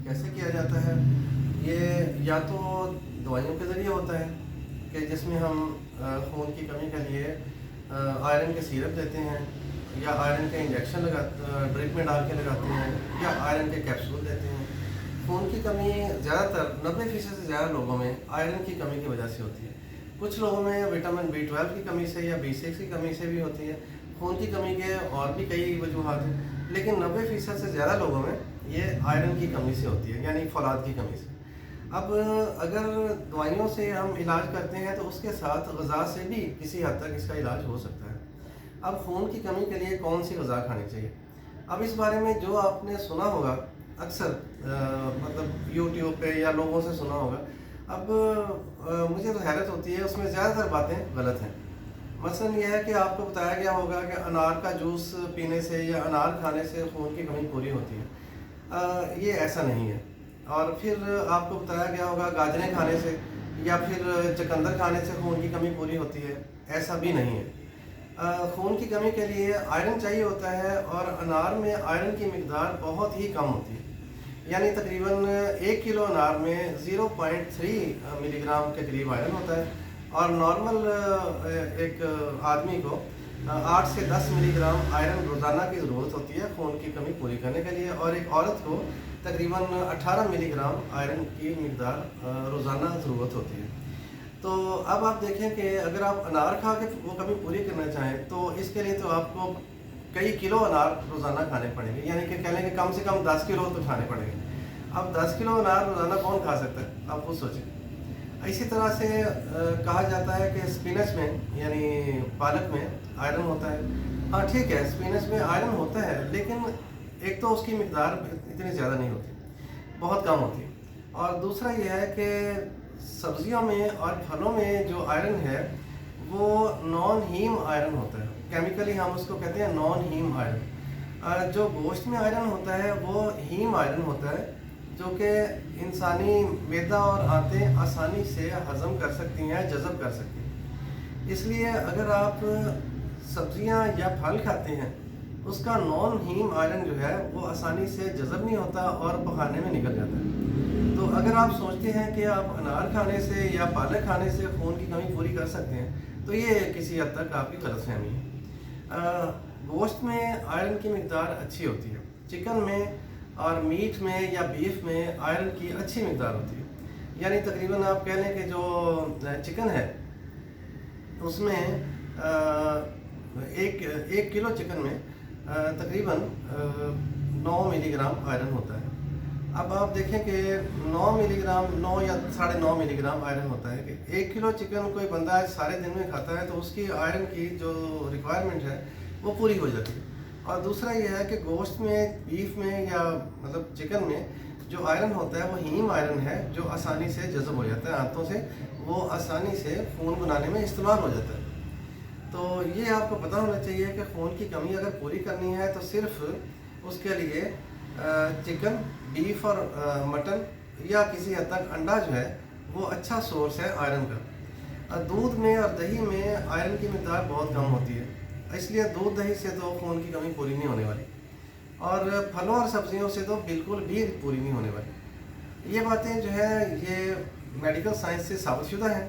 कैसे किया जाता है? ये या तो दवाइयों के ज़रिए होता है कि जिसमें हम खून की कमी के लिए आयरन के सिरप देते हैं, या आयरन के इंजेक्शन ड्रिप में डाल के लगाते हैं, या आयरन के कैप्सूल देते हैं। खून की कमी ज़्यादातर 90% से ज़्यादा लोगों में आयरन की कमी की वजह से होती है। कुछ लोगों में विटामिन B12 की कमी से या B6 की कमी से भी होती है। खून की कमी के और भी कई वजूहात हैं, लेकिन 90% से ज़्यादा लोगों में ये आयरन की कमी से होती है, यानी फौलाद की कमी से। अब अगर दवाइयों से हम इलाज करते हैं तो उसके साथ ग़िज़ा से भी किसी हद तक इसका इलाज हो सकता है। अब खून की कमी के लिए कौन सी ग़िज़ा खानी चाहिए? अब इस बारे में जो आपने सुना होगा अक्सर, मतलब यूट्यूब पे या लोगों से सुना होगा। अब मुझे तो हैरत होती है, उसमें ज़्यादातर बातें गलत हैं। मसलन ये है कि आपको बताया गया होगा कि अनार का जूस पीने से या अनार खाने से खून की कमी पूरी होती है। ये ऐसा नहीं है। और फिर आपको बताया गया होगा गाजरें खाने से या फिर चुकंदर खाने से खून की कमी पूरी होती है। ऐसा भी नहीं है। खून की कमी के लिए आयरन चाहिए होता है, और अनार में आयरन की मिकदार बहुत ही कम होती है। यानी तकरीबन 1 किलो अनार में 0.3 मिलीग्राम के करीब आयरन होता है, और नॉर्मल एक आदमी को 8 से 10 मिलीग्राम आयरन रोज़ाना की ज़रूरत होती है खून की कमी पूरी करने के लिए, और एक औरत को तकरीबन 18 मिलीग्राम आयरन की मिकदार रोज़ाना ज़रूरत होती है। तो अब आप देखें कि अगर आप अनार खा के वो कमी पूरी करना चाहें तो इसके लिए तो आपको कई किलो अनार रोज़ाना खाने पड़ेंगे, यानी कि कह लें कि कम से कम 10 किलो तो खाने पड़ेंगे। अब 10 किलो अनार रोज़ाना कौन खा सकता है, आप खुद सोचें। इसी तरह से कहा जाता है कि स्पिनच में यानी पालक में आयरन होता है। हाँ ठीक है, स्पिनच में आयरन होता है, लेकिन एक तो उसकी मिकदार इतनी ज़्यादा नहीं होती, बहुत कम होती है। और दूसरा यह है कि सब्जियों में और फलों में जो आयरन है वो नॉन हीम आयरन होता है। केमिकली हम उसको कहते हैं नॉन हीम आयरन। जो गोश्त में आयरन होता है वो हीम आयरन होता है, जो कि इंसानी मैदा और आंतें आसानी से हज़म कर सकती हैं, जज़ब कर सकती हैं। इसलिए अगर आप सब्जियां या फल खाते हैं, उसका नॉन हीम आयरन जो है वो आसानी से जज़ब नहीं होता और पखाने में निकल जाता है। तो अगर आप सोचते हैं कि आप अनार खाने से या पालक खाने से खून की कमी पूरी कर सकते हैं, तो ये किसी हद तक आपकी गलतफहमी है। गोश्त में आयरन की मिकदार अच्छी होती है। चिकन में और मीट में या बीफ में आयरन की अच्छी मिकदार होती है। यानी तकरीबन आप कह लें कि जो चिकन है उसमें एक किलो चिकन में तकरीबन 9 मिलीग्राम आयरन होता है। अब आप देखें कि 9 मिलीग्राम, 9 या 9.5 मिलीग्राम आयरन होता है कि 1 किलो चिकन कोई बंदा सारे दिन में खाता है तो उसकी आयरन की जो रिक्वायरमेंट है वो पूरी हो जाती है। और दूसरा यह है कि गोश्त में, बीफ में या मतलब चिकन में जो आयरन होता है वो हीम आयरन है, जो आसानी से जज़ब हो जाता है आंतों से, वो आसानी से खून बनाने में इस्तेमाल हो जाता है। तो ये आपको पता होना चाहिए कि खून की कमी अगर पूरी करनी है तो सिर्फ उसके लिए चिकन, बीफ और मटन या किसी हद तक अंडा जो है वो अच्छा सोर्स है आयरन का। दूध में और दही में आयरन की मिकदार बहुत कम होती है, इसलिए दूध दही से तो खून की कमी पूरी नहीं होने वाली, और फलों और सब्जियों से तो बिल्कुल भी पूरी नहीं होने वाली। ये बातें जो है ये मेडिकल साइंस से साबितशुदा हैं,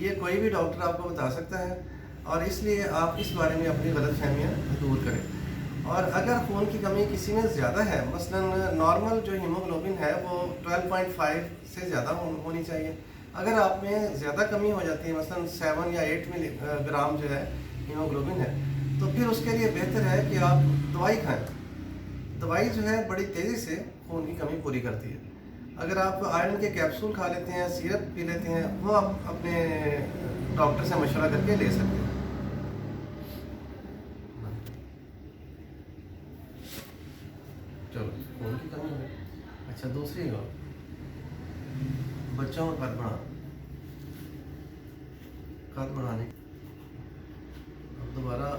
ये कोई भी डॉक्टर आपको बता सकता है, और इसलिए आप इस बारे में अपनी गलतफहमियाँ दूर करें। और अगर खून की कमी किसी में ज़्यादा है, मसलन नॉर्मल जो हीमोग्लोबिन है वो 12.5 से ज़्यादा होनी चाहिए। अगर आप में ज़्यादा कमी हो जाती है, मसलन 7 या 8 मिलीग्राम जो है हीमोग्लोबिन है, तो फिर उसके लिए बेहतर है कि आप दवाई खाएं। दवाई जो है बड़ी तेज़ी से खून की कमी पूरी करती है। अगर आप आयरन के कैप्सूल खा लेते हैं, सिरप पी लेते हैं, वो आप अपने डॉक्टर से मशवरा करके ले सकते हैं। चलो, खून की कमी है। अच्छा, दूसरी बात, बच्चों का कद बढ़ाने, अब दोबारा